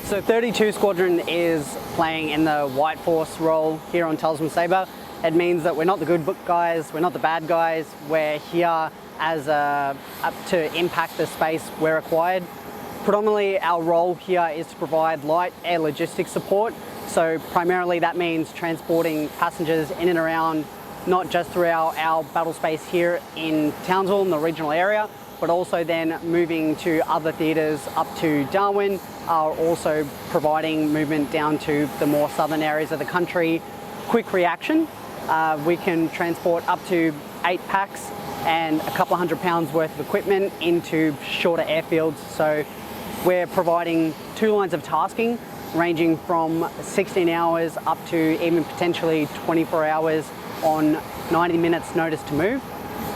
So 32 Squadron is playing in the White Force role here on Talisman Sabre. It means that we're not the good guys, we're not the bad guys, we're here as up to impact the space where required. Predominantly our role here is to provide light air logistics support. So primarily that means transporting passengers in and around, not just throughout our battle space here in Townsville in the regional area, but also then moving to other theatres up to Darwin, also providing movement down to the more southern areas of the country. Quick reaction, we can transport up to 8 packs and a couple of £100 worth of equipment into shorter airfields. So we're providing 2 lines of tasking ranging from 16 hours up to even potentially 24 hours on 90 minutes notice to move,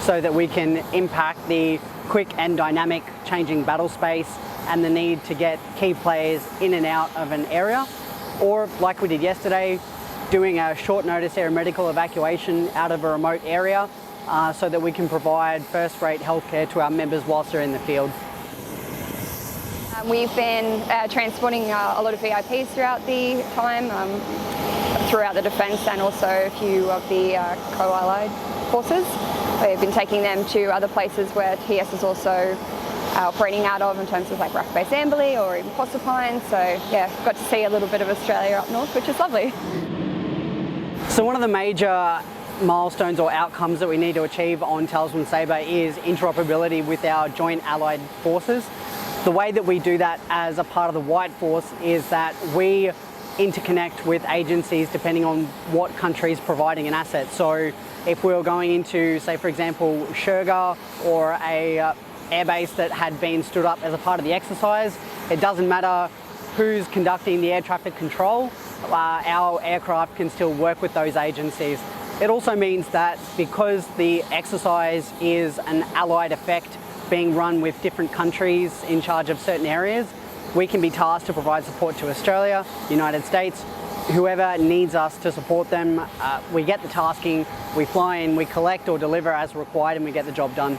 so that we can impact the quick and dynamic changing battle space and the need to get key players in and out of an area. Or like we did yesterday, doing a short notice aeromedical evacuation out of a remote area so that we can provide first-rate healthcare to our members whilst they're in the field. We've been transporting a lot of VIPs throughout the time, throughout the defence and also a few of the co-allied forces. We've been taking them to other places where TS is also operating out of in terms of like RAAF Base Townsville or even Proserpine. So yeah, got to see a little bit of Australia up north, which is lovely. So one of the major milestones or outcomes that we need to achieve on Talisman Sabre is interoperability with our joint allied forces. The way that we do that as a part of the White Force is that we interconnect with agencies depending on what country is providing an asset. So if we were going into, say for example, Shergar or a airbase that had been stood up as a part of the exercise, it doesn't matter who's conducting the air traffic control, our aircraft can still work with those agencies. It also means that because the exercise is an allied effect being run with different countries in charge of certain areas, we can be tasked to provide support to Australia, United States, whoever needs us to support them. We get the tasking, we fly in, we collect or deliver as required, and we get the job done.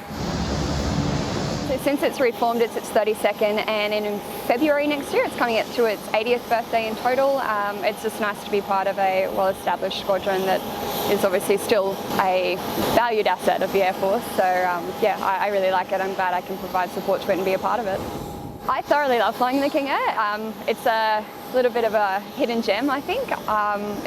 So since it's reformed, it's its 32nd, and in February next year it's coming up to its 80th birthday in total. It's just nice to be part of a well-established squadron that is obviously still a valued asset of the Air Force. So yeah, I really like it. I'm glad I can provide support to it and be a part of it. I thoroughly love flying the King Air. It's a little bit of a hidden gem, I think.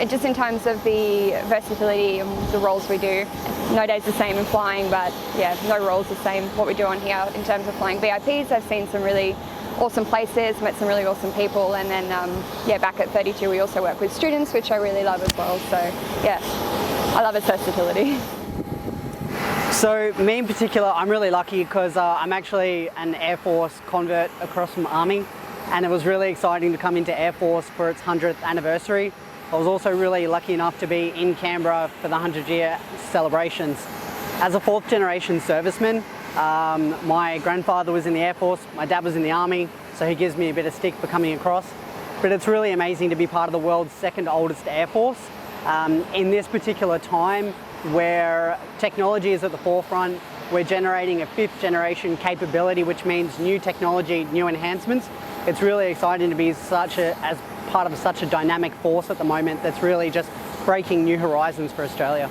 Just in terms of the versatility and the roles we do. No day's the same in flying, but yeah, no role's the same what we do on here in terms of flying VIPs. I've seen some really awesome places, met some really awesome people, and then yeah, back at 32 we also work with students, which I really love as well. So yeah, I love its versatility. So me in particular, I'm really lucky because I'm actually an Air Force convert across from Army, and it was really exciting to come into Air Force for its 100th anniversary. I was also really lucky enough to be in Canberra for the 100-year celebrations. As a 4th generation serviceman, my grandfather was in the Air Force, my dad was in the Army, so he gives me a bit of stick for coming across. But it's really amazing to be part of the world's 2nd oldest Air Force. In this particular time, where technology is at the forefront, we're generating a 5th generation capability, which means new technology, new enhancements. It's really exciting to be as part of such a dynamic force at the moment that's really just breaking new horizons for Australia.